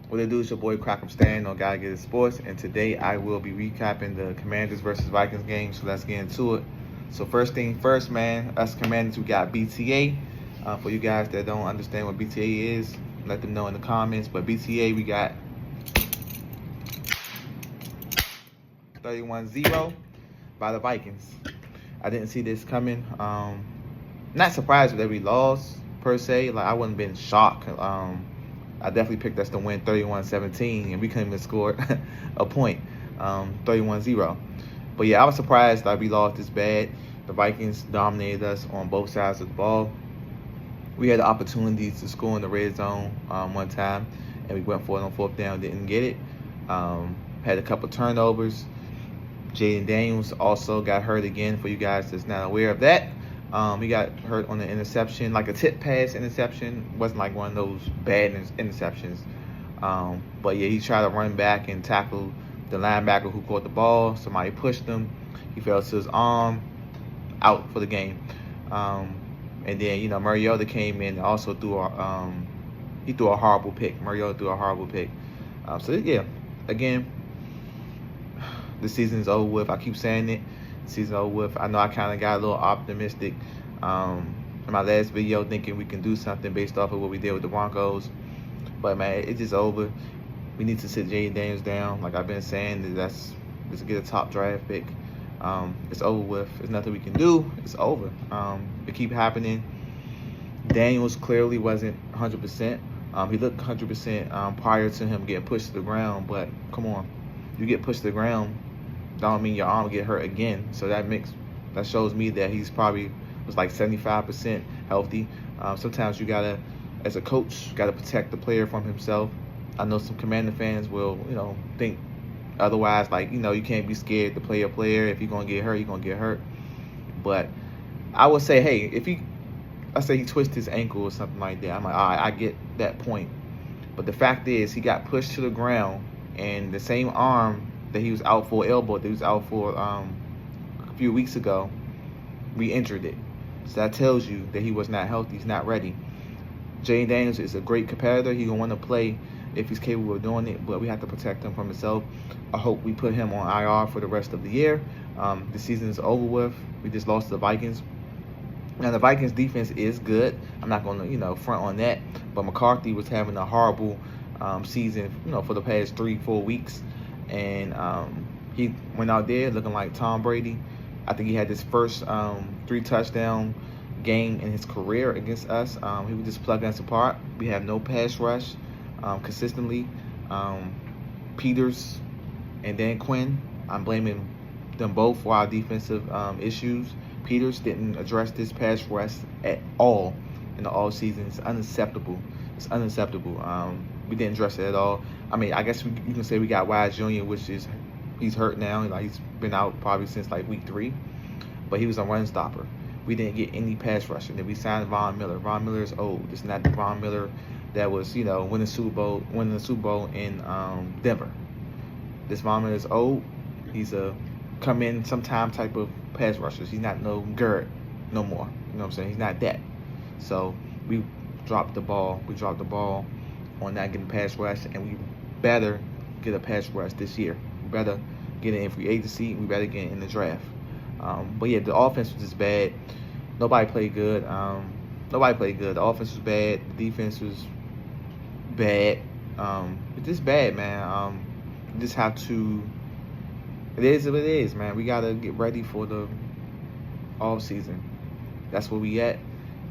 What it do is your boy Crackum Stan on Gotta Get It Sports, and today I will be recapping the Commanders versus Vikings game. So let's get into it. So first thing first, man, us Commanders, we got BTA. For you guys that don't understand what BTA is, let them know in the comments. But BTA, we got 31-0 by the Vikings. I didn't see this coming. Not surprised that we lost per se. Like I wouldn't have been shocked. I definitely picked us to win 31-17, and we couldn't even score a point, 31-0. But yeah, I was surprised that we lost this bad. The Vikings dominated us on both sides of the ball. We had the opportunities to score in the red zone one time, and we went for it on fourth down, didn't get it. Had a couple turnovers. Jaden Daniels also got hurt again, for you guys that's not aware of that. He got hurt on an interception, like a tip pass interception. Wasn't like one of those bad interceptions. But yeah, he tried to run back and tackle the linebacker who caught the ball. Somebody pushed him. He fell to his arm, out for the game. And then, Mariota came in and also threw a horrible pick. Mariota threw a horrible pick. So yeah, again, the season's over with. I keep saying it. The season's over with. I know I kind of got a little optimistic in my last video, thinking we can do something based off of what we did with the Broncos. But man, it's just over. We need to sit Jaden Daniels down. Like I've been saying, let's get a top draft pick. It's over with. There's nothing we can do. It's over. It keep happening. Daniels clearly wasn't 100%. He looked 100% prior to him getting pushed to the ground. But come on, you get pushed to the ground, don't mean your arm get hurt again. So that shows me that he's probably was like 75% healthy. Sometimes you gotta, as a coach, gotta protect the player from himself. I know some Commander fans will, think otherwise. Like, you can't be scared to play a player. If you're gonna get hurt, you're gonna get hurt. But I would say, hey, I say he twists his ankle or something like that, I'm like, all right, I get that point. But the fact is, he got pushed to the ground, and the same arm that he was out for, elbow that he was out for a few weeks ago, we injured it. So that tells you that he was not healthy. He's not ready. Jaden Daniels is a great competitor. He's going to want to play if he's capable of doing it, but we have to protect him from himself. I hope we put him on IR for the rest of the year. The season is over with. We just lost to the Vikings. Now, the Vikings defense is good. I'm not going to, front on that. But McCarthy was having a horrible season, for the past 3-4 weeks. And he went out there looking like Tom Brady. I think he had his first 3-touchdown game in his career against us. He was just plugging us apart. We have no pass rush consistently. Peters and Dan Quinn, I'm blaming them both for our defensive issues. Peters didn't address this pass rush at all in the all season. It's unacceptable. It's unacceptable. We didn't address it at all. I mean, I guess you can say we got Wise Jr., which is he's hurt now. Like he's been out probably since like week 3, but he was a run stopper. We didn't get any pass rushing. Then we signed Von Miller. Von Miller is old. It's not the Von Miller that was winning the Super Bowl in Denver. This Von Miller is old. He's a come in sometime type of pass rusher. He's not no Garrett no more. You know what I'm saying? He's not that. So we dropped the ball. We dropped the ball on not getting pass rush, and we better get a pass rush this year. We better get it in free agency. We better get it in the draft. But yeah, the offense was just bad. Nobody played good. The offense was bad. The defense was bad. It's just bad, man. You just have to. It is what it is, man. We gotta get ready for the off season. That's where we at.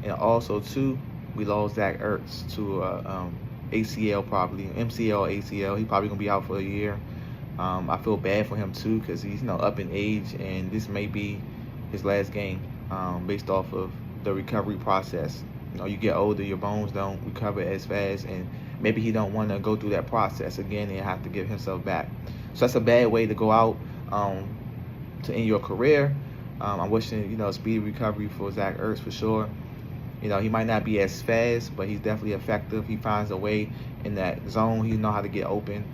And also too, we lost Zach Ertz to ACL probably, MCL, ACL. He probably gonna be out for a year. I feel bad for him too, because he's up in age, and this may be his last game based off of the recovery process. You get older, your bones don't recover as fast, and maybe he don't want to go through that process again and have to give himself back. So that's a bad way to go out to end your career. I'm wishing speedy recovery for Zach Ertz for sure. He might not be as fast, but he's definitely effective. He finds a way in that zone. He knows how to get open.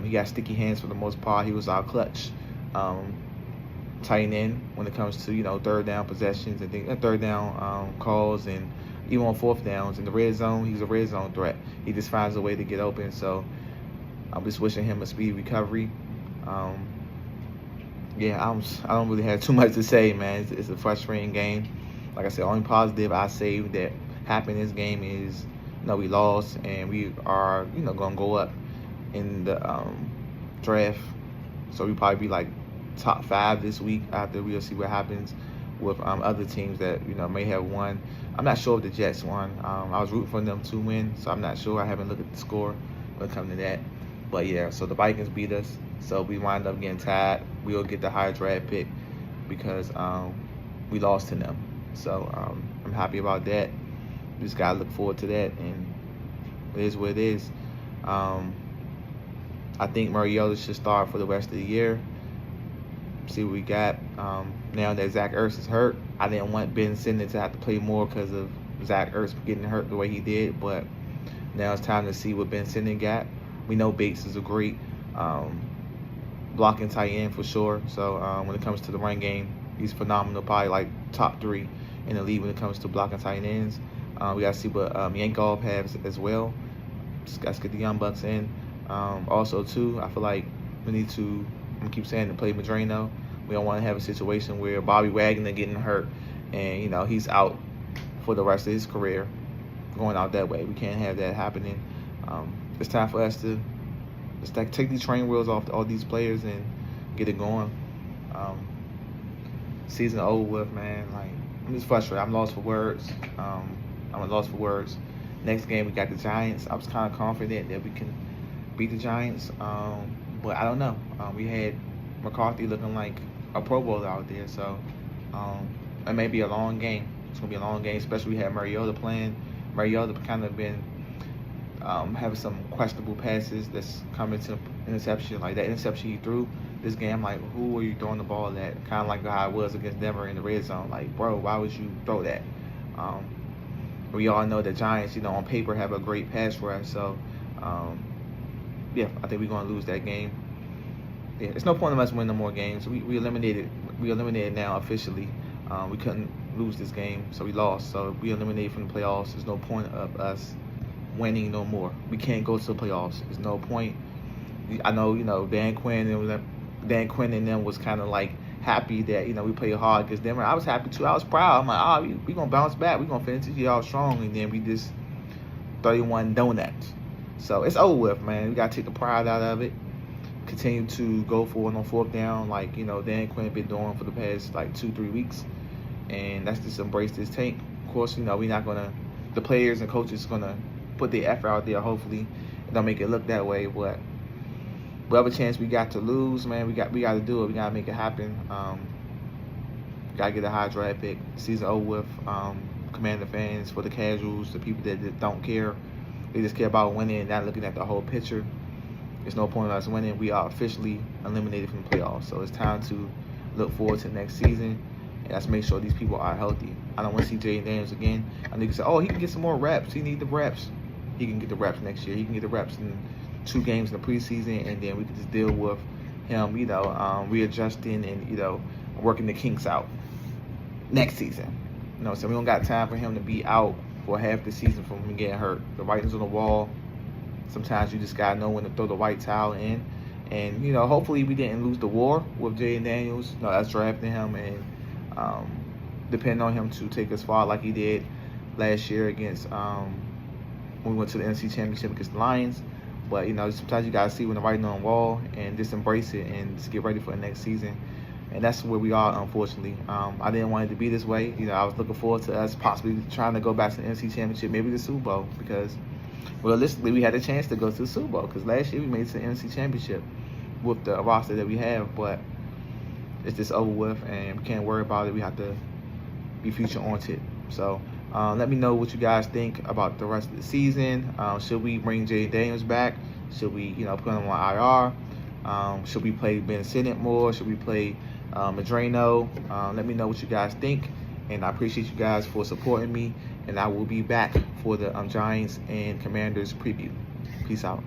He got sticky hands for the most part. He was our clutch tight end when it comes to third down possessions and third down calls, and even on fourth downs in the red zone. He's a red zone threat. He just finds a way to get open. So I'm just wishing him a speedy recovery. Um, yeah, I don't really have too much to say, man. It's a frustrating game. Like I said, only positive I say that happened in this game is, we lost and we are, gonna go up in the draft. So we probably be like top 5 this week. After we'll see what happens with other teams that may have won. I'm not sure if the Jets won. I was rooting for them to win, so I'm not sure. I haven't looked at the score when it comes to that. But yeah, so the Vikings beat us, so we wind up getting tied. We'll get the higher draft pick because we lost to them. So I'm happy about that. We just gotta look forward to that, and it is what it is. I think Mariota should start for the rest of the year. See what we got. Now that Zach Ertz is hurt, I didn't want Ben Simmons to have to play more because of Zach Ertz getting hurt the way he did, but now it's time to see what Ben Simmons got. We know Bates is a great blocking tight end for sure. So when it comes to the run game, he's phenomenal, probably like top 3 in the league when it comes to blocking tight ends. We got to see what Yankov has as well. Just got to get the young bucks in. Also, too, I feel like we need to, I'm going to keep saying, to play Madrino. We don't want to have a situation where Bobby Wagner getting hurt and, he's out for the rest of his career going out that way. We can't have that happening. It's time for us to just take these training wheels off all these players and get it going. Season over with, man. Like, I'm just frustrated. I'm lost for words. I'm lost for words. Next game, we got the Giants. I was kind of confident that we can beat the Giants, but I don't know. We had McCarthy looking like a Pro Bowler out there, so it may be a long game. It's going to be a long game, especially we had Mariota playing. Mariota kind of been having some questionable passes that's coming to interception. Like that interception he threw this game, like, who are you throwing the ball at? Kind of like how it was against Denver in the red zone. Like, bro, why would you throw that? We all know the Giants, on paper have a great pass rush. So, yeah, I think we're going to lose that game. Yeah, it's no point in us winning no more games. We eliminated now officially. We couldn't lose this game, so we lost. So we eliminated from the playoffs. There's no point of us winning no more. We can't go to the playoffs. There's no point. I know, Dan Quinn and them was kind of like happy that we played hard against Denver. I was happy too. I was proud. I'm like, we gonna bounce back. We gonna finish this year out strong, and then we just 31 donuts. So it's over with, man. We gotta take the pride out of it. Continue to go for it on 4th down, like Dan Quinn been doing for the past like 2-3 weeks, and that's just embrace this tank. Of course, we're not gonna. The players and coaches gonna put their effort out there. Hopefully, it don't make it look that way, but whatever chance we got to lose, man, we got to do it. We got to make it happen. Got to get a high draft pick. Season over with. Commander fans, for the casuals, the people that don't care. They just care about winning and not looking at the whole picture. There's no point in us winning. We are officially eliminated from the playoffs. So it's time to look forward to next season. And let's make sure these people are healthy. I don't want to see Jaden Daniels again. I think say, he can get some more reps. He needs the reps. He can get the reps next year. He can get the reps in 2 games in the preseason, and then we can just deal with him, readjusting and, working the kinks out next season. So we don't got time for him to be out for half the season from him getting hurt. The writing's on the wall. Sometimes you just got to know when to throw the white towel in. And, hopefully we didn't lose the war with Jaden Daniels. Us drafting him and depending on him to take us far like he did last year against when we went to the NFC Championship against the Lions. But, sometimes you got to see when the writing on the wall and just embrace it and just get ready for the next season. And that's where we are, unfortunately. I didn't want it to be this way. I was looking forward to us possibly trying to go back to the NFC Championship, maybe the Super Bowl, because realistically we had a chance to go to the Super Bowl because last year we made it to the NFC Championship with the roster that we have. But it's just over with, and we can't worry about it. We have to be future-oriented. So let me know what you guys think about the rest of the season. Should we bring Jaden Daniels back? Should we, put him on IR? Should we play Ben Simmons more? Should we play Madrino? Let me know what you guys think, and I appreciate you guys for supporting me. And I will be back for the Giants and Commanders preview. Peace out.